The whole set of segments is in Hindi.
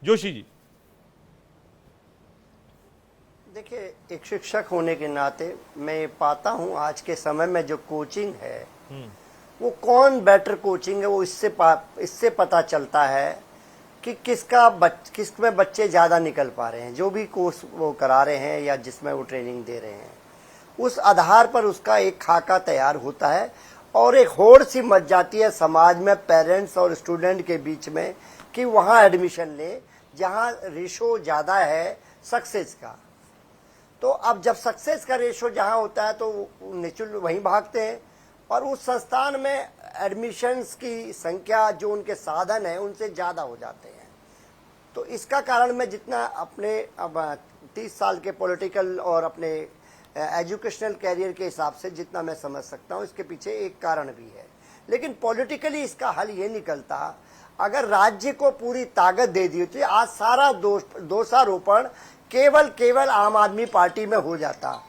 जोशी जी। देखिए, एक शिक्षक होने के नाते मैं पाता हूँ आज के समय में जो कोचिंग है वो कौन बेटर कोचिंग है, वो इससे पता चलता है कि किस में बच्चे ज़्यादा निकल पा रहे हैं, जो भी कोर्स वो करा रहे हैं या जिसमें वो ट्रेनिंग दे रहे हैं। उस आधार पर उसका एक खाका तैयार होता है और एक होड़ सी मच जाती है समाज में, पेरेंट्स और स्टूडेंट के बीच में, कि वहाँ एडमिशन ले जहाँ रेशो ज़्यादा है सक्सेस का। तो अब जब सक्सेस का रेशो जहाँ होता है तो नेचुरल वहीं भागते हैं और उस संस्थान में एडमिशन्स की संख्या, जो उनके साधन है, उनसे ज़्यादा हो जाते हैं। तो इसका कारण मैं जितना अपने अब 30 साल के पॉलिटिकल और अपने एजुकेशनल कैरियर के हिसाब से जितना मैं समझ सकता हूँ, इसके पीछे एक कारण भी है। लेकिन पॉलिटिकली इसका हल ये निकलता, अगर राज्य को पूरी ताकत दे दी होती, आज सारा दोषारोपण केवल आम आदमी पार्टी में हो जाता।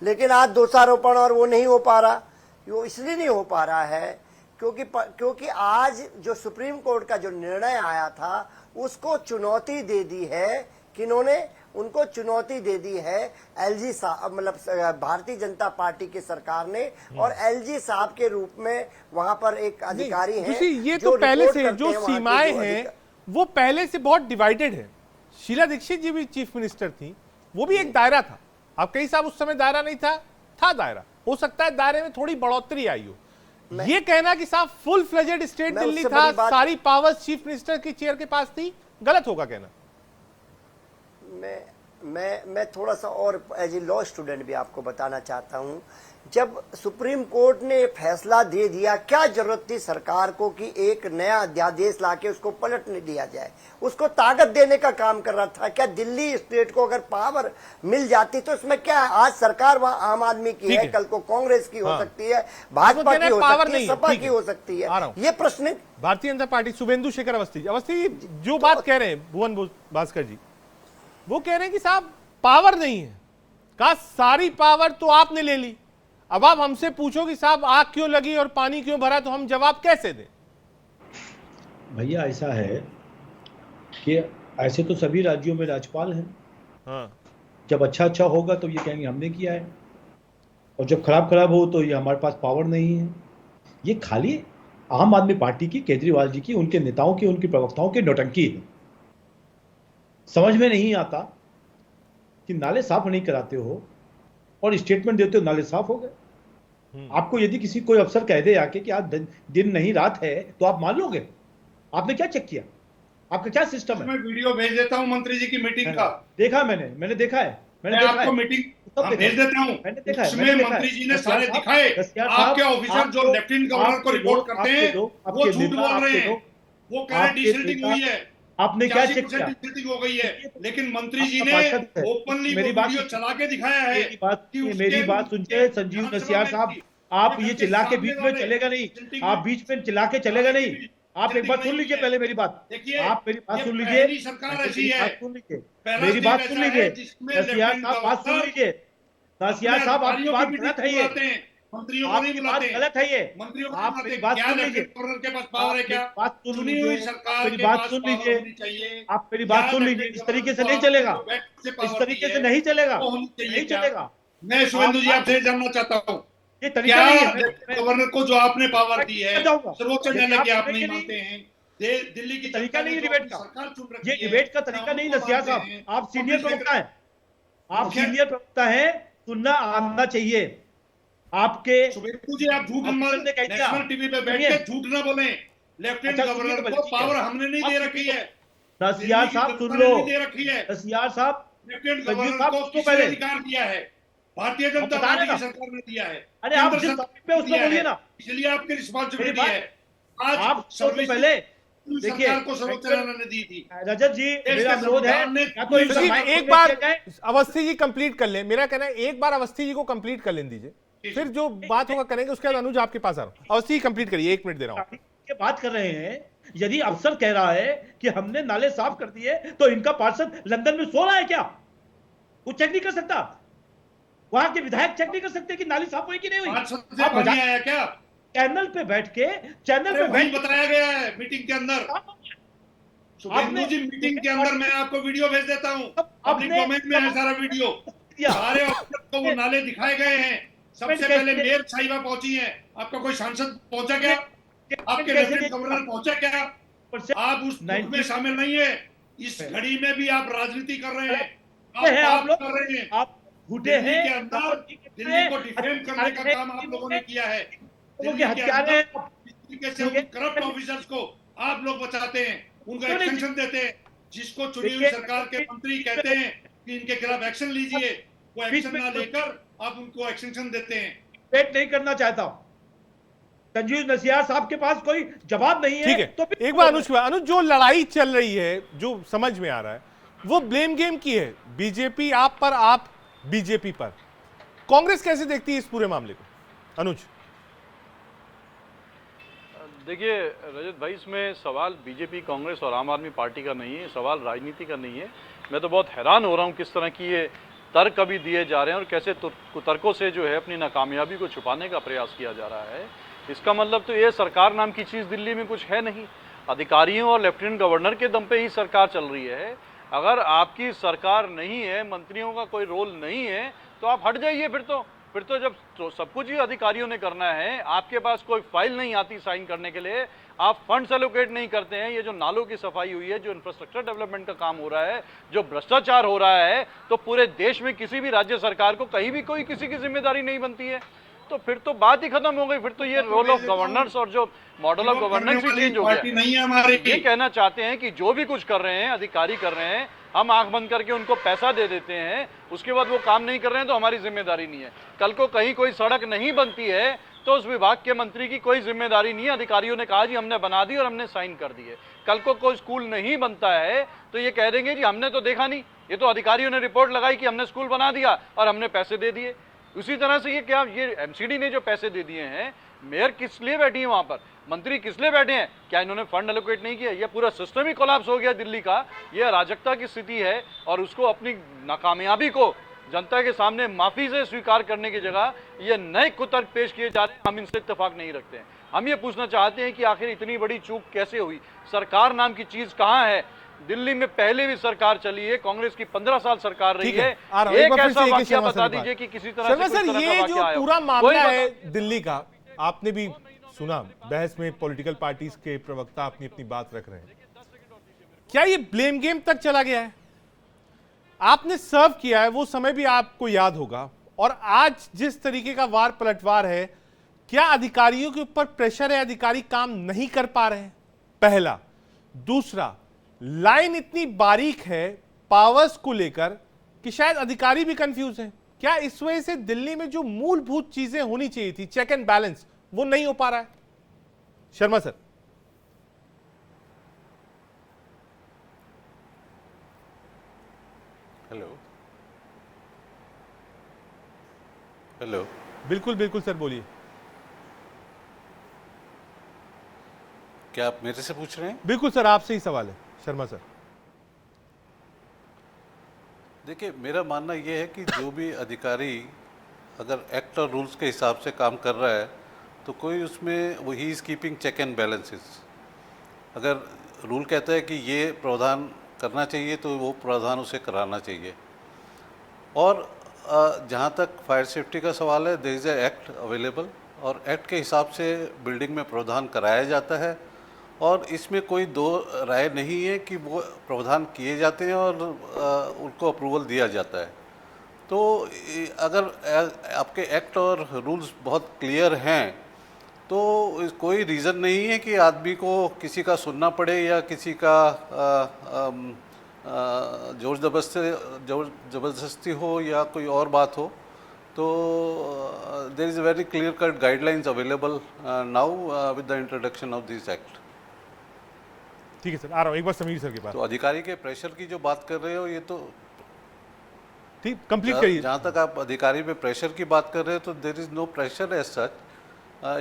लेकिन आज दोषारोपण और वो नहीं हो पा रहा। वो इसलिए नहीं हो पा रहा है क्योंकि आज जो सुप्रीम कोर्ट का जो निर्णय आया था उसको चुनौती दे दी है। किन्होंने उनको चुनौती दे दी है? एलजी साहब, मतलब भारतीय जनता पार्टी की सरकार ने। और एलजी साहब के रूप में वहां पर एक अधिकारी हैं। ये तो पहले से जो सीमाएं हैं वो पहले से बहुत डिवाइडेड है। शीला दीक्षित जी भी चीफ मिनिस्टर थी, वो भी एक दायरा था। आप कहीं साहब उस समय दायरा नहीं था दायरा। हो सकता है दायरे में थोड़ी बढ़ोतरी आई हो। ये कहना कि साहब फुल फ्लेजेड स्टेट दिल्ली था, सारी पावर्स चीफ मिनिस्टर की चेयर के पास थी, गलत होगा कहना। मैं थोड़ा सा और एज ए लॉ स्टूडेंट भी आपको बताना चाहता हूं। जब सुप्रीम कोर्ट ने फैसला दे दिया, क्या जरूरत थी सरकार को कि एक नया अध्यादेश लाके उसको पलटने दिया जाए? उसको ताकत देने का काम कर रहा था। क्या दिल्ली स्टेट को अगर पावर मिल जाती तो इसमें क्या है? आज सरकार वहां आम आदमी की है, कल को कांग्रेस की हो सकती है, भाजपा की हो सकती है, सपा की हो सकती है। ये प्रश्न भारतीय जनता पार्टी, शुभेंदु शेखर अवस्थी जो बात कह रहे हैं, भुवन भास्कर जी, वो कह रहे हैं कि साहब पावर नहीं है। कहा सारी पावर तो आपने ले ली, अब आप हमसे पूछो कि साहब आग क्यों लगी और पानी क्यों भरा, तो हम जवाब कैसे दें? भैया ऐसा है कि ऐसे तो सभी राज्यों में राज्यपाल हैं। हाँ। जब अच्छा होगा तो ये कहेंगे हमने किया है, और जब खराब हो तो ये हमारे पास पावर नहीं है। ये खाली आम आदमी पार्टी की, केजरीवाल जी की, उनके नेताओं की, उनके प्रवक्ताओं की नौटंकी है। समझ में नहीं आता कि नाले साफ नहीं कराते हो और स्टेटमेंट देते हो नाले साफ हो गए। आपको यदि किसी कोई अफसर कह दे आके कि आज दिन नहीं रात है, तो आप मान लोगे? आपने क्या चेक किया? आपका क्या सिस्टम है? मैं वीडियो भेज देता हूं मंत्री जी की मीटिंग का। देखा मैंने देखा है। मैं आपको मीटिंग भेज देता हूं। उसमें मंत्री जी ने सारे दिखाए। आपके ऑफिसर जो लेफ्टिनेंट गवर्नर को रिपोर्ट करते हैं वो झूठ बोल रहे हैं। वो कह रहे हैं डिसल्टिंग हुई है, आपने क्या चेक किया? डिसल्टिंग हो गई है। लेकिन मंत्री जी ने ओपनली वो वीडियो चला के दिखाया है। मेरी बात सुनिए संजीव नसियार साहब, आप ये चिल्ला के बीच में चलेगा नहीं। आप बीच में चिल्ला के चलेगा नहीं। आप एक बार सुन लीजिए पहले मेरी बात। आप मेरी बात सुन लीजिए। सरकार ऐसी है, मेरी बात सुन लीजिए नसियार साहब, बात सुन लीजिए। नसियार साहब, आपकी बात गलत है। ये मंत्रियों को नहीं बुलाते, गलत है। ये मंत्रियों को आप मेरी बात सुन लीजिए। गवर्नर के पास पावर है क्या? बात सुन लीजिए, मेरी बात सुन लीजिए। आप मेरी बात सुन लीजिए। इस तरीके से नहीं चलेगा, इस तरीके से नहीं चलेगा, नहीं चलेगा। मैं शुभेंदु जी आपसे जानना चाहता हूँ, ये तरीका नहीं है। गवर्नर को जो आपने पावर दी है, सर्वोच्च न्यायालय की आप नहीं मानते हैं, दिल्ली की तरीका नहीं है डिबेट का। सरकार चुन रखी ये डिबेट का तरीका नहीं नसिया साहब। आप सीनियर प्रवक्ता हैं, आप सीनियर प्रवक्ता हैं, सुनना आना चाहिए। आपके शुभेंदु जी आप झूठ नेशनल टीवी पे बैठ के झूठ ना बोले। लेफ्टिनेंट गवर्नर को पावर हमने नहीं दे रखी है। नसियार साहब सुन लो, दे रखी है नसियार साहब। लेफ्टिनेंट गवर्नर को किसने अधिकार दिया है? भारतीय जनता पार्टी की सरकार ने दिया है। अरे आप जिस टॉपिक पे उसको बोलिए ना, इसलिए आपकी रिस्पांसिबिलिटी है। आज आप सबसे पहले देखिए को सर्वोच्च न्यायालय ने दी थी। रजत जी मेरा अनुरोध है, एक बार अवस्थी जी कंप्लीट कर ले। मेरा कहना है एक बार अवस्थी जी को कंप्लीट कर लेने दीजिए, फिर जो बात होगा करेंगे। उसके बाद अनुज आपके पास आ रहा हूं। अवस्थी कंप्लीट करिए, 1 मिनट दे रहा हूं। बात कर रहे हैं, यदि अफसर कह रहा है कि हमने नाले साफ कर दिए, तो इनका पार्षद लंदन में सो रहा है क्या? वो चेक नहीं कर सकता? वहां के विधायक चेक नहीं कर सकते कि नाली साफ हुई कि नहीं हुई? आप मजा आया क्या? चैनल पे बैठ के, चैनल पे वही बताया गया है मीटिंग के अंदर। शुभेंदु जी मीटिंग के अंदर मैं आपको वीडियो भेज देता हूँ, पब्लिक डोमेन में है सारा वीडियो, सारे ऑफिसर को वो नाले दिखाए गए हैं। सबसे पहले मेयर साहिबा पहुंची है, आपका कोई सांसद पहुंचा क्या? आपके लेफ्टिनेंट गवर्नर पहुंचा क्या? आप उस ग्रुप में शामिल नहीं है। इस घड़ी में भी आप राजनीति कर रहे हैं, आप कर रहे हैं, आप दिल्ली के अंदर दिल्ली को डिफेम करने का काम आप लोगों ने किया है। दिल्ली के अंदर करप्ट ऑफिसर्स को आप लोग बचाते हैं, उनको एक्सटेंशन देते हैं। जिसको चुनी हुई सरकार के मंत्री कहते हैं कि इनके खिलाफ एक्शन लीजिए, वो एक्शन ना लेकर आप उनको एक्सटेंशन देते हैं। वेट नहीं करना चाहता हूं, संजीव नसियार साहब के पास कोई जवाब नहीं है। ठीक है, तो एक बार अनुज जो लड़ाई चल रही है, जो समझ में आ रहा है, वो ब्लेम गेम की है, बीजेपी आप पर, आप बीजेपी पर। कांग्रेस कैसे देखती है इस पूरे मामले को? अनुज देखिए रजत भाई, इसमें सवाल बीजेपी, कांग्रेस और आम आदमी पार्टी का नहीं है, सवाल राजनीति का नहीं है। मैं तो बहुत हैरान हो रहा हूँ किस तरह की ये तर्क अभी दिए जा रहे हैं और कैसे कुतर्कों से जो है अपनी नाकामयाबी को छुपाने का प्रयास किया जा रहा है। इसका मतलब तो ये सरकार नाम की चीज़ दिल्ली में कुछ है नहीं, अधिकारियों और लेफ्टिनेंट गवर्नर के दम पे ही सरकार चल रही है। अगर आपकी सरकार नहीं है, मंत्रियों का कोई रोल नहीं है, तो आप हट जाइए। फिर तो जब तो सब कुछ ही अधिकारियों ने करना है, आपके पास कोई फाइल नहीं आती साइन करने के लिए, आप फंड्स एलोकेट नहीं करते हैं, ये जो नालों की सफाई हुई है, जो इंफ्रास्ट्रक्चर डेवलपमेंट का काम हो रहा है, जो भ्रष्टाचार हो रहा है, तो पूरे देश में किसी भी राज्य सरकार को कहीं भी कोई किसी की जिम्मेदारी नहीं बनती है। तो फिर तो बात ही खत्म हो गई। फिर तो ये रोल ऑफ गवर्नेंस और जो model of governance he change हो गया। नहीं है हमारी। ये कहना चाहते हैं कि जो भी कुछ कर रहे हैं अधिकारी कर रहे हैं, हम आंख बंद करके उनको पैसा दे देते हैं, उसके बाद वो काम नहीं कर रहे हैं तो हमारी जिम्मेदारी नहीं है। कल को कहीं कोई सड़क नहीं बनती है तो उस विभाग के मंत्री की कोई जिम्मेदारी नहीं है। अधिकारियों ने कहा जी हमने बना दी और हमने साइन कर दिए। कल को कोई स्कूल नहीं बनता है तो ये कह देंगे जी हमने तो देखा नहीं, ये तो अधिकारियों ने रिपोर्ट लगाई कि हमने स्कूल बना दिया और हमने पैसे दे दिए। उसी तरह से ये एमसीडी ने जो पैसे दे दिए हैं, मेयर किस लिए बैठी है वहां पर, मंत्री किस लिए बैठे हैं? क्या इन्होंने फंड एलोकेट नहीं किया? ये पूरा सिस्टम ही कोलैप्स हो गया दिल्ली का। ये अराजकता की स्थिति है और उसको अपनी नाकामयाबी को जनता के सामने माफी से स्वीकार करने की जगह ये नए कुतर्क पेश किए जा रहे हैं। हम इनसे इत्तेफाक नहीं रखते हैं। हम ये पूछना चाहते हैं कि आखिर इतनी बड़ी चूक कैसे हुई? सरकार नाम की चीज कहाँ है? दिल्ली में पहले भी सरकार चली है, कांग्रेस की 15 साल सरकार रही है। एक ऐसा वाकया बता दीजिए कि किसी तरह से सर ये जो पूरा मामला है दिल्ली का, आपने भी सुना, बहस में पॉलिटिकल पार्टीज के प्रवक्ता अपनी अपनी बात रख रहे हैं। क्या ये ब्लेम गेम तक चला गया है? आपने सर्व किया है, वो समय भी आपको याद होगा, और आज जिस तरीके का वार पलटवार है, क्या अधिकारियों के ऊपर प्रेशर है, अधिकारी काम नहीं कर पा रहे हैं? पहला। दूसरा, लाइन इतनी बारीक है पावर्स को लेकर कि शायद अधिकारी भी कंफ्यूज हैं। क्या इस वजह से दिल्ली में जो मूलभूत चीजें होनी चाहिए थी, चेक एंड बैलेंस, वो नहीं हो पा रहा है? शर्मा सर। Hello hello. बिल्कुल बिल्कुल सर, बोलिए। क्या आप मेरे से पूछ रहे हैं? बिल्कुल सर, आपसे ही सवाल है शर्मा सर। देखिए, मेरा मानना यह है कि जो भी अधिकारी अगर एक्ट और रूल्स के हिसाब से काम कर रहा है तो कोई उसमें वो ही is keeping check and balances. अगर रूल कहता है कि ये प्रावधान करना चाहिए तो वो प्रावधान उसे कराना चाहिए। और जहाँ तक फायर सेफ्टी का सवाल है, there is a act available और एक्ट के हिसाब से बिल्डिंग में प्रावधान कराया जाता है और इसमें कोई दो राय नहीं है कि वो प्रावधान किए जाते हैं और उनको अप्रूवल दिया जाता है। तो अगर आपके एक्ट और रूल्स बहुत क्लियर हैं तो कोई रीज़न नहीं है कि आदमी को किसी का सुनना पड़े या किसी का जोर ज़बरदस्ती हो या कोई और बात हो। तो there is a very clear cut guidelines available now with the introduction of this act. ठीक है सर, आ रहा हूँ एक बार समीर सर के पास। तो अधिकारी के प्रेशर की जो बात कर रहे हो, ये तो ठीक कंप्लीट करिए। जहाँ तक आप अधिकारी पे प्रेशर की बात कर रहे हो तो there is no pressure as such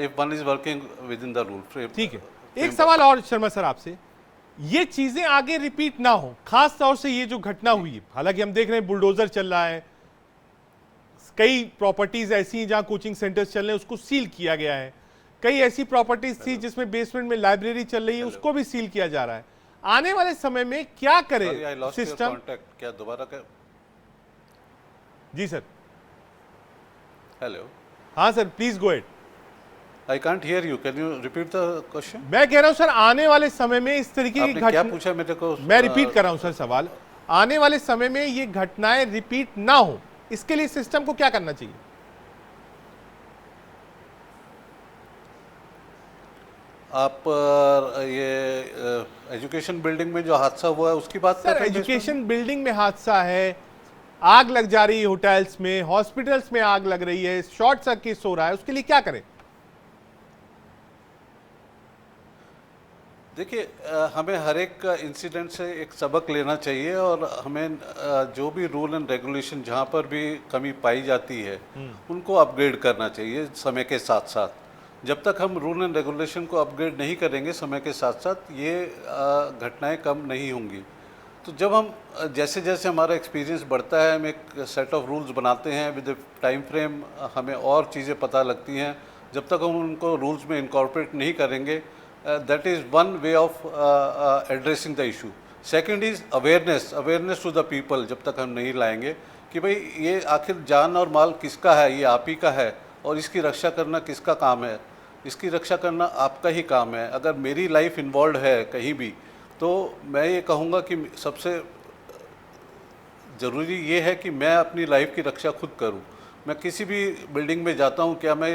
if one is working within the rule frame. ठीक है, एक सवाल और शर्मा सर आपसे, ये चीजें आगे रिपीट ना हो, खास तौर से ये जो घटना हुई है, हालांकि हम देख रहे हैं बुलडोजर चल रहा है, कई प्रॉपर्टीज ऐसी हैं जहां कोचिंग सेंटर्स चल रहे हैं उसको सील किया गया है, कई ऐसी प्रॉपर्टीज थी जिसमें बेसमेंट में लाइब्रेरी चल रही है उसको भी सील किया जा रहा है। आने वाले समय में क्या करे I lost your system? Contact, क्या दोबारा कर? जी सर। हेलो, हाँ sir, please go at. I can't hear you, can you repeat the question? मैं कह रहा हूं सर, आने वाले समय में इस तरीके की आपने क्या घटना, पूछा मेरे को? मैं रिपीट कर रहा हूं सर सवाल, आने वाले समय में ये घटनाएं रिपीट ना हो, इसके लिए सिस्टम को क्या करना चाहिए? आप ये एजुकेशन बिल्डिंग में जो हादसा हुआ है उसकी बात कर सर रहे हैं? एजुकेशन बिल्डिंग में हादसा है, आग लग जा रही है होटल्स में, हॉस्पिटल्स में आग लग रही है, शॉर्ट सर्किट हो रहा है, उसके लिए क्या करें? देखिए, हमें हर एक इंसिडेंट से एक सबक लेना चाहिए और हमें जो भी रूल एंड रेगुलेशन जहाँ पर भी कमी पाई जाती है उनको अपग्रेड करना चाहिए समय के साथ साथ। जब तक हम रूल एंड रेगुलेशन को अपग्रेड नहीं करेंगे समय के साथ साथ, ये घटनाएं कम नहीं होंगी। तो जब हम जैसे जैसे हमारा एक्सपीरियंस बढ़ता है, हम एक सेट ऑफ रूल्स बनाते हैं विद टाइम फ्रेम, हमें और चीज़ें पता लगती हैं। जब तक हम उनको रूल्स में इनकॉर्पोरेट नहीं करेंगे, that is one way of addressing the issue. Second is awareness to the people। जब तक हम नहीं लाएंगे कि भाई ये आखिर जान और माल किसका है, ये आप ही का है और इसकी रक्षा करना किसका काम है, इसकी रक्षा करना आपका ही काम है। अगर मेरी लाइफ इन्वॉल्व है कहीं भी, तो मैं ये कहूँगा कि सबसे ज़रूरी ये है कि मैं अपनी लाइफ की रक्षा खुद करूँ। मैं किसी भी बिल्डिंग में जाता हूँ, क्या मैं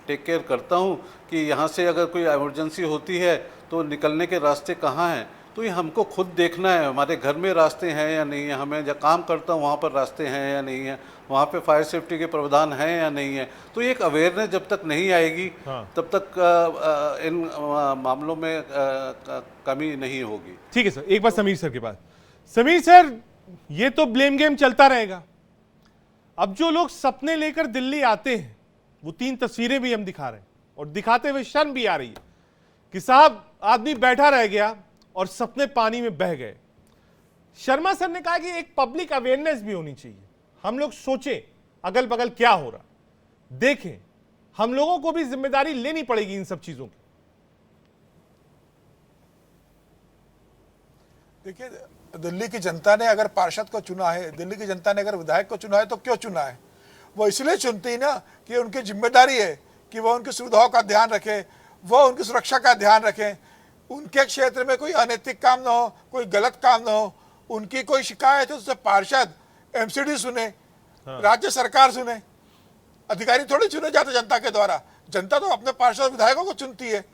टेक केयर करता हूँ कि यहाँ से अगर कोई इमरजेंसी होती है तो निकलने के रास्ते कहाँ हैं? तो ये हमको खुद देखना है, हमारे घर में रास्ते हैं या नहीं है, हमें जहाँ काम करता हूँ वहाँ पर रास्ते हैं या नहीं है, वहाँ पे फायर सेफ्टी के प्रावधान हैं या नहीं है। तो एक अवेयरनेस जब तक नहीं आएगी तब तक इन मामलों में कमी नहीं होगी। ठीक है सर, एक बार समीर सर के पास। समीर सर, ये तो ब्लेम गेम चलता रहेगा। अब जो लोग सपने लेकर दिल्ली आते हैं, वो 3 तस्वीरें भी हम दिखा रहे हैं और दिखाते हुए शर्म भी आ रही है कि साहब आदमी बैठा रह गया और सपने पानी में बह गए। शर्मा सर ने कहा कि एक पब्लिक अवेयरनेस भी होनी चाहिए, हम लोग सोचें अगल बगल क्या हो रहा, देखें, हम लोगों को भी जिम्मेदारी लेनी पड़ेगी इन सब चीजों की। देखिए, दिल्ली की जनता ने अगर पार्षद को चुना है, दिल्ली की जनता ने अगर विधायक को चुना है, तो क्यों चुना है? वो इसलिए चुनती है ना कि उनकी जिम्मेदारी है कि वो उनकी सुविधाओं का ध्यान रखें, वो उनकी सुरक्षा का ध्यान रखें, उनके क्षेत्र में कोई अनैतिक काम ना हो, कोई गलत काम ना हो। उनकी कोई शिकायत है उससे पार्षद एमसीडी सुने, राज्य सरकार सुने, अधिकारी थोड़ी चुने जाते जनता के द्वारा। जनता तो अपने पार्षद विधायकों को चुनती है।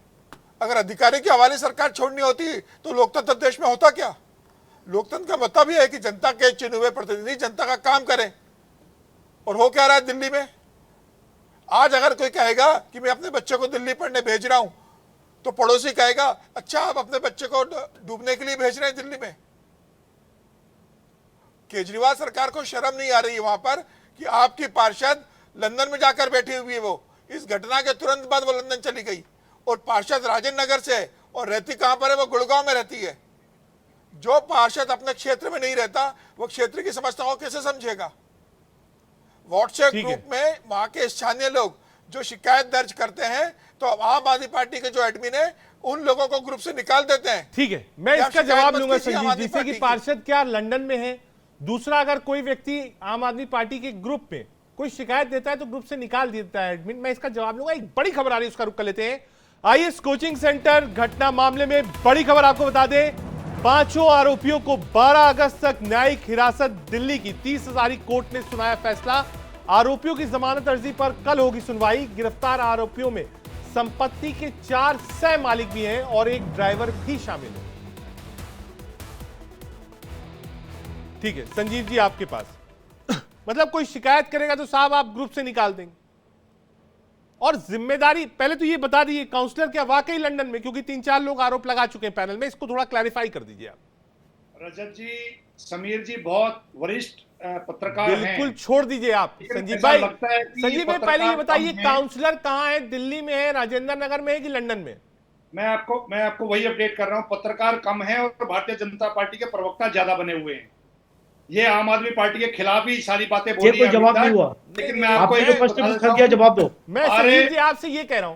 अगर अधिकारी की हवाले सरकार छोड़नी होती तो लोकतंत्र देश में होता क्या? लोकतंत्र का मतलब यह है कि जनता के चुने हुए प्रतिनिधि जनता का काम करें। और हो क्या रहा है दिल्ली में? आज अगर कोई कहेगा कि मैं अपने बच्चे को दिल्ली पढ़ने भेज रहा हूं, तो पड़ोसी कहेगा अच्छा आप अपने बच्चे को डूबने के लिए भेज रहे हैं दिल्ली में। केजरीवाल सरकार को शर्म नहीं आ रही है वहां पर कि आपकी पार्षद लंदन में जाकर बैठी हुई है। वो इस घटना के तुरंत बाद वो लंदन चली गई और पार्षद राजेंद्र नगर से है और रहती कहां पर है? वो गुड़गांव में रहती है। जो पार्षद अपने क्षेत्र में नहीं रहता वो क्षेत्र की समस्याओं को कैसे समझेगा? व्हाट्सएप ग्रुप में वहां के स्थानीय लोग जो शिकायत दर्ज करते हैं तो आम आदमी पार्टी के जो एडमिन है उन लोगों को ग्रुप से निकाल देते हैं। ठीक है, मैं इसका जवाब लूंगा संजीव जी से कि पार्षद क्या लंदन में है। दूसरा, अगर कोई व्यक्ति आम आदमी पार्टी के ग्रुप में कोई शिकायत देता है तो ग्रुप से निकाल देता है एडमिन। मैं इसका जवाब लूंगा। एक बड़ी खबर आ रही है, उसका रुख कर लेते हैं। आईएएस कोचिंग सेंटर घटना मामले में बड़ी खबर आपको बता दें, 5 आरोपियों को 12 अगस्त तक न्यायिक हिरासत दिल्ली की 30 हजारी कोर्ट ने सुनाया फैसला। आरोपियों की जमानत अर्जी पर कल होगी सुनवाई। गिरफ्तार आरोपियों में संपत्ति के 4 सह मालिक भी हैं और एक ड्राइवर भी शामिल है। ठीक है संजीव जी, आपके पास मतलब कोई शिकायत करेगा तो साहब आप ग्रुप से निकाल देंगे। और जिम्मेदारी पहले तो ये बता दीजिए, काउंसलर क्या वाकई लंदन में, क्योंकि 3-4 लोग आरोप लगा चुके हैं पैनल में, इसको थोड़ा क्लैरिफाई कर दीजिए आप। रजत जी, समीर जी बहुत वरिष्ठ पत्रकार हैं। बिल्कुल छोड़ दीजिए आप संजीव भाई। संजीव भाई पहले ये बताइए, काउंसलर कहाँ है? दिल्ली में है, राजेंद्र नगर में है कि लंदन में? मैं आपको वही अपडेट कर रहा हूँ। पत्रकार कम है और भारतीय जनता पार्टी के प्रवक्ता ज्यादा बने हुए हैं। ये आम आदमी पार्टी के खिलाफ ही सारी बातें बोली। ये कोई जवाब नहीं हुआ, लेकिन मैं आपको जवाब दो। मैं संजीव जी आपसे ये कह रहा हूं,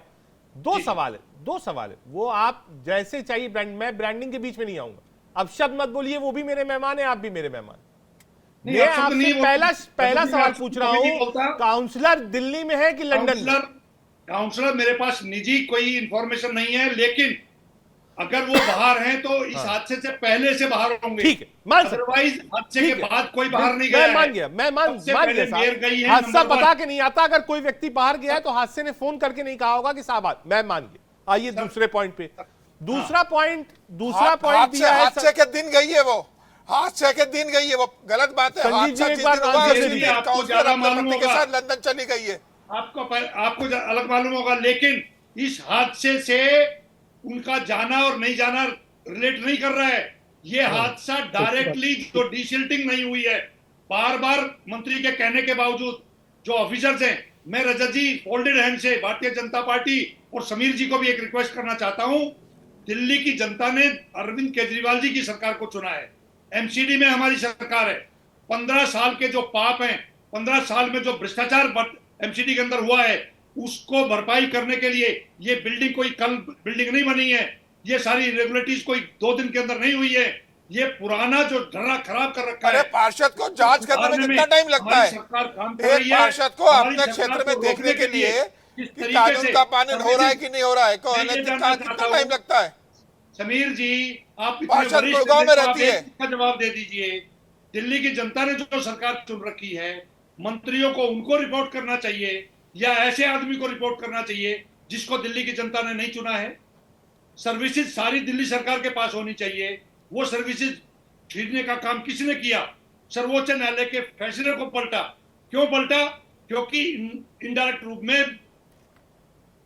दो सवाल है। वो आप जैसे चाहिए ब्रांड, मैं ब्रांडिंग के बीच में नहीं आऊंगा। अब शब्द मत बोलिए, वो भी मेरे मेहमान है, आप भी मेरे मेहमान। नहीं, मैं आप शब्द नहीं आपसे बोलते। पहला मैं सवाल आपसे पूछ रहा कभी नहीं हूं, बोलता। काउंसलर दिल्ली में है कि लंदन में? काउंसलर मेरे पास निजी कोई इंफॉर्मेशन नहीं है, लेकिन अगर वो बाहर हैं तो इस हादसे से पहले से बाहर होंगे। ठीक है, मान सकते हैं। अदरवाइज हादसे के ठीक है। बाद कोई बाहर नहीं गया मैं मान है। गया, मैं मान सबसे मान पहले गया मेयर गई साहब। है, हादसा नंबर बता वन। के नहीं आता, अगर कोई व्यक्ति बाहर गया है तो हादसे ने फोन करके नहीं कहा होगा कि साहब मैं मान गया। आइए दूसरे पॉइंट पे। दूसरा पॉइंट दिया है हादसे के दिन गई है वो, हादसे के दिन गई है वो, गलत बात है। संजीव जी, हादसा एक जिस बार दिन हुआ, आंसर उसी दे दिन दीजिए। आपको काउंसलर ज्यादा अपने मालूम पति के होगा। साथ लंदन चली गई है। आपको अलग मालूम होगा, लेकिन इस हादसे से उनका जाना और नहीं जाना रिलेट नहीं कर रहा है। ये हादसा डायरेक्टली जो डिसिल्टिंग नहीं हुई है, बार बार मंत्री के कहने के बावजूद जो ऑफिसर्स हैं, मैं रजत जी फोल्डेड हैंड से भारतीय जनता पार्टी और समीर जी को भी एक रिक्वेस्ट करना चाहता हूं। दिल्ली की जनता ने अरविंद केजरीवाल जी की सरकार को चुना है, एमसीडी में हमारी सरकार है। 15 साल के जो पाप हैं, 15 साल में जो भ्रष्टाचार एमसीडी के अंदर हुआ है, उसको भरपाई करने के लिए ये बिल्डिंग कोई कल बिल्डिंग नहीं बनी है, ये सारी रेगुलेटरीज कोई 2 दिन के अंदर नहीं हुई है। ये पुराना जो ढर्रा खराब कर रखा अरे है। पार्षद को जांच करने में कितना टाइम लगता हमारी है? सरकार काम कर एक रही है। पार्षद को हमारी अपने सरकार क्षेत्र को में देखने रोकने के लिए किस कि तरीके कानून से का पालन हो रहा है कि नहीं हो रहा है, मैं ये जानना कितना चाहता हूं। टाइम लगता है? समीर जी, आप इतने पार्षद वरिष्ठ गुड़गांव में नेता, रहती आप है। इसका जवाब दे दीजिए। दिल्ली की जनता ने जो सरकार चुन रखी है, मंत्रियों को उनको रिपोर्ट करना चाहिए या ऐसे आदमी को रिपोर्ट करना चाहिए जिसको दिल्ली की जनता ने नहीं चुना है? सर्विसेज सारी दिल्ली सरकार के पास होनी चाहिए। वो सर्विसेज छीनने का काम किसने किया? सर्वोच्च न्यायालय के फैसले को पलटा। क्यों पलटा? क्योंकि इनडायरेक्ट रूप में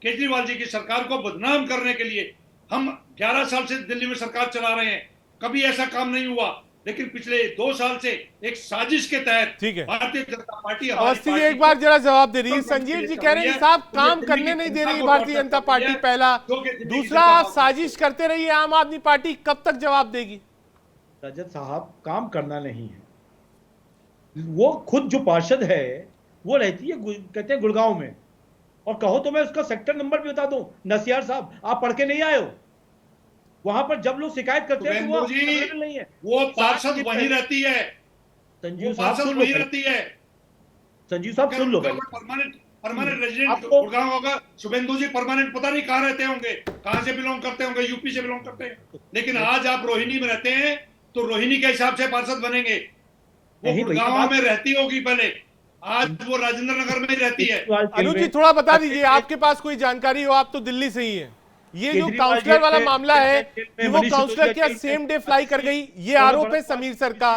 केजरीवाल जी की सरकार को बदनाम करने के लिए हम 11 साल से दिल्ली में सरकार चला रहे हैं, कभी ऐसा काम नहीं हुआ। लेकिन पिछले 2 साल से एक साजिश के तहत ठीक है। भारतीय जनता पार्टी अवस्थी जी एक बार जरा जवाब दे दीजिए। संजीव जी कह रहे हैं साहब काम करने नहीं दे रही भारतीय जनता पार्टी, पहला। दूसरा, आप साजिश करते रहिए, आम आदमी पार्टी कब तक जवाब देगी? रजत साहब, काम करना नहीं है। वो खुद जो पार्षद है वो रहती है कहते हैं गुड़गांव में, और कहो तो मैं उसका सेक्टर नंबर भी बता दूं। नसियार साहब, आप पढ़ के नहीं आए हो? वहां पर जब लोग शिकायत करते हैं तो वो जी, नहीं है। वो पार्षद वहीं रहती है। संजीव वो साहब पार्षद सुन लो, वहीं रहती है। संजीव साहब सुन लो पहले। परमानेंट रेजिडेंट आपको- गुड़गांव होगा। शुभेंदु जी परमानेंट पता नहीं कहाँ रहते होंगे, कहाँ से बिलोंग करते होंगे, यूपी से बिलोंग करते हैं। लेकिन आज आप रोहिणी में रहते हैं तो रोहिणी के हिसाब से पार्षद बनेंगे। वो नहीं भैया, गुड़गांव में रहती होगी पहले, आज वो राजेंद्र नगर में ही रहती है। अनुज जी थोड़ा बता दीजिए, आपके पास कोई जानकारी हो, आप तो दिल्ली से ही है। ये जो केजरीवाल काउंसलर वाला जेल में- मामला है जेल कि में वो मनीष काउंसलर सिसोदिया क्या जेल सेम में- डे फ्लाई कर गई, ये आरोप है समीर सर का।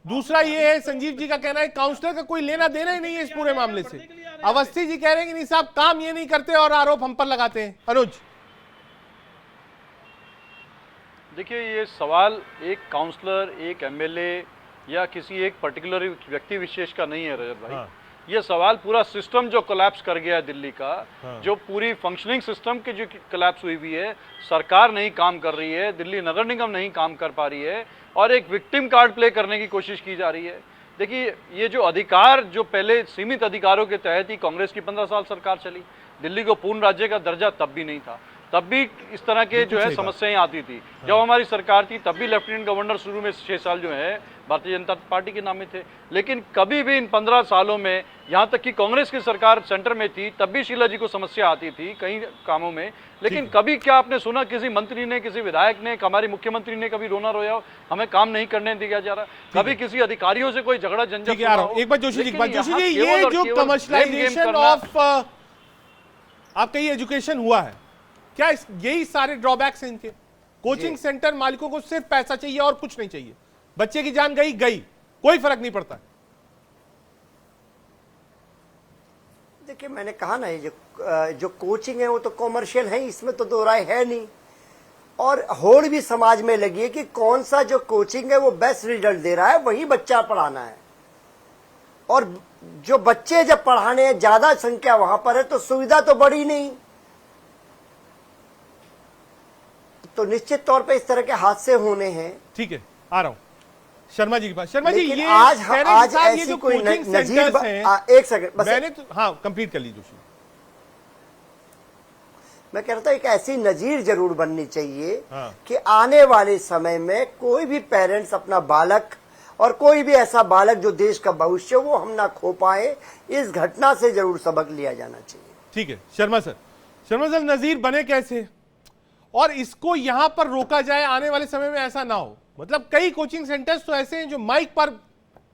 दूसरा ये है, संजीव जी का कहना है काउंसलर का कोई लेना देना ही नहीं है इस पूरे मामले से। अवस्थी जी कह रहे हैं कि नहीं साहब काम ये नहीं करते और आरोप हम पर लगाते हैं। अनुज, देखिए, ये सवाल एक काउंसलर, एक एमएलए या किसी एक पर्टिकुलर व्यक्ति विशेष का नहीं है रजत भाई। हाँ। ये सवाल पूरा सिस्टम जो कोलैप्स कर गया है दिल्ली का, हाँ। जो पूरी फंक्शनिंग सिस्टम की जो कोलैप्स हुई हुई है, सरकार नहीं काम कर रही है, दिल्ली नगर निगम नहीं काम कर पा रही है और एक विक्टिम कार्ड प्ले करने की कोशिश की जा रही है। देखिए, ये जो अधिकार जो पहले सीमित अधिकारों के तहत ही कांग्रेस की 15 साल सरकार चली, दिल्ली को पूर्ण राज्य का दर्जा तब भी नहीं था, तब भी इस तरह के जो है समस्याएं आती थी। जब हमारी सरकार थी तब भी लेफ्टिनेंट गवर्नर शुरू में 6 साल जो है भारतीय जनता पार्टी के नाम में थे, लेकिन कभी भी इन 15 सालों में, यहाँ तक कि कांग्रेस की सरकार सेंटर में थी तब भी शीला जी को समस्या आती थी कई कामों में। लेकिन कभी क्या आपने सुना किसी मंत्री ने, किसी विधायक ने, हमारी मुख्यमंत्री ने कभी रोना रोया हो हमें काम नहीं करने दिया जा रहा? कभी किसी अधिकारियों से कोई झगड़ा झंझट ठीक है, एक बार जोशी जी, ये जो कमर्शलाइजेशन ऑफ आपका ये एजुकेशन हुआ है, क्या यही सारे ड्रॉबैक्स हैं इनके? कोचिंग सेंटर मालिकों को सिर्फ पैसा चाहिए और कुछ नहीं चाहिए, बच्चे की जान गई गई, कोई फर्क नहीं पड़ता। देखिए मैंने कहा ना, ये जो कोचिंग है वो तो कॉमर्शियल है, इसमें तो दो राय है नहीं। और होड़ भी समाज में लगी है कि कौन सा जो कोचिंग है वो बेस्ट रिजल्ट दे रहा है वही बच्चा पढ़ाना है। और जो बच्चे जब पढ़ाने ज्यादा संख्या वहां पर है तो सुविधा तो बढ़ी नहीं, तो निश्चित तौर पे इस तरह के हादसे होने हैं। ठीक है, आ रहा हूं शर्मा जी के पास। शर्मा जी, ये आज ये ऐसी जो कोई कोचिंग नजीर सेंटर्स हैं, एक सेकंड बस, मैंने तो हाँ कंप्लीट कर ली जोशी। मैं कह रहा था एक ऐसी नजीर जरूर बननी चाहिए हाँ। कि आने वाले समय में कोई भी पेरेंट्स अपना बालक और कोई भी ऐसा बालक जो देश का भविष्य वो हम ना खो पाए, इस घटना से जरूर सबक लिया जाना चाहिए। ठीक है शर्मा सर नजीर बने कैसे और इसको यहां पर रोका जाए, आने वाले समय में ऐसा ना हो। मतलब कई कोचिंग सेंटर्स तो ऐसे हैं जो माइक पर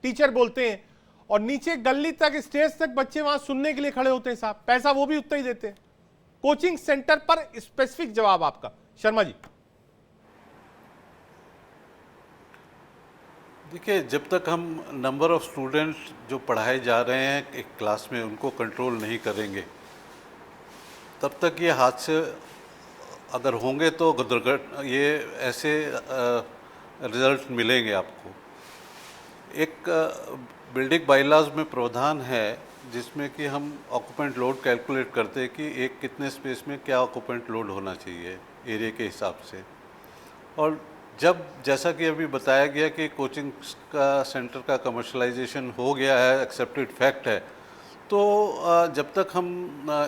टीचर बोलते हैं और नीचे गली तक स्टेज तक बच्चे वहां सुनने के लिए खड़े होते हैं साहब, पैसा वो भी उतना ही देते हैं। कोचिंग सेंटर पर स्पेसिफिक जवाब आपका शर्मा जी। देखिए, जब तक हम नंबर ऑफ स्टूडेंट्स जो पढ़ाए जा रहे हैं एक क्लास में उनको कंट्रोल नहीं करेंगे, तब तक ये हादसे अगर होंगे तो ये ऐसे रिजल्ट मिलेंगे आपको। एक बिल्डिंग बाइलॉज में प्रावधान है जिसमें कि हम ऑक्यूपेंट लोड कैलकुलेट करते हैं कि एक कितने स्पेस में क्या ऑक्यूपेंट लोड होना चाहिए एरिया के हिसाब से। और जब जैसा कि अभी बताया गया कि कोचिंग का सेंटर का कमर्शलाइजेशन हो गया है, एक्सेप्टेड फैक्ट है, तो जब तक हम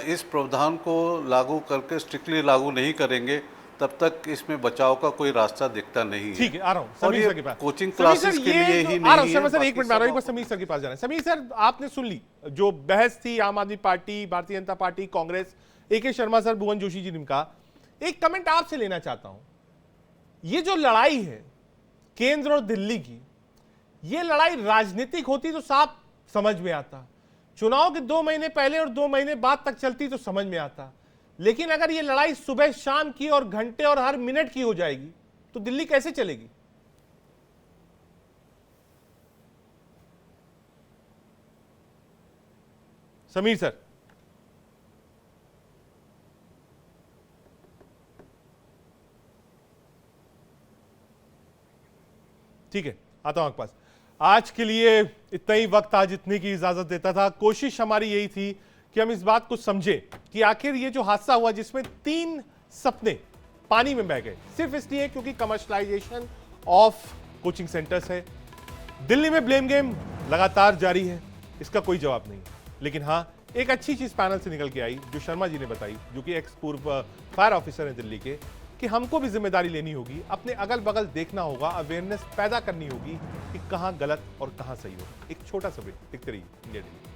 इस प्रावधान को लागू करके स्ट्रिक्टली लागू नहीं करेंगे तब तक इसमें बचाव का कोई रास्ता दिखता नहीं है। ठीक है, आ रहा हूं और समीर ये सर के पास। कोचिंग समीर क्लासेस सर, के ये लिए जो- ही आ रहा हूं नहीं शर्मा है, सर, एक मिनट में आ रहा हूं, एक बार बाकी समीर सर के पास जाना है। समीर सर, आपने सुन ली जो बहस थी आम आदमी party, Bharatiya Janata party, Congress, AK Sharma sir, Bhuvan Joshi ji ने कहा। एक कमेंट आपसे लेना चाहता हूं, ये जो लड़ाई है केंद्र और दिल्ली की, ये लड़ाई राजनीतिक होती तो साफ समझ में आता, चुनाव के 2 महीने पहले और 2 महीने बाद तक चलती तो समझ में आता, लेकिन अगर ये लड़ाई सुबह शाम की और घंटे और हर मिनट की हो जाएगी तो दिल्ली कैसे चलेगी? समीर सर। ठीक है, आता हूं आपके पास। आज के लिए इतना ही वक्त आज इतने की इजाजत देता था। कोशिश हमारी यही थी कि हम इस बात को समझे कि आखिर ये जो हादसा हुआ जिसमें 3 सपने पानी में बह गए, सिर्फ इसलिए क्योंकि कमर्शलाइजेशन ऑफ कोचिंग सेंटर्स है। दिल्ली में ब्लेम गेम लगातार जारी है, इसका कोई जवाब नहीं। लेकिन हाँ, एक अच्छी चीज पैनल से निकल के आई जो शर्मा जी ने बताई, जो कि एक्स पूर्व फायर ऑफिसर हैं दिल्ली के, कि हमको भी जिम्मेदारी लेनी होगी, अपने अगल बगल देखना होगा, अवेयरनेस पैदा करनी होगी कि कहां गलत और कहां सही हो। एक छोटा सा ब्रेक, देखते रहिए इंडिया टीवी।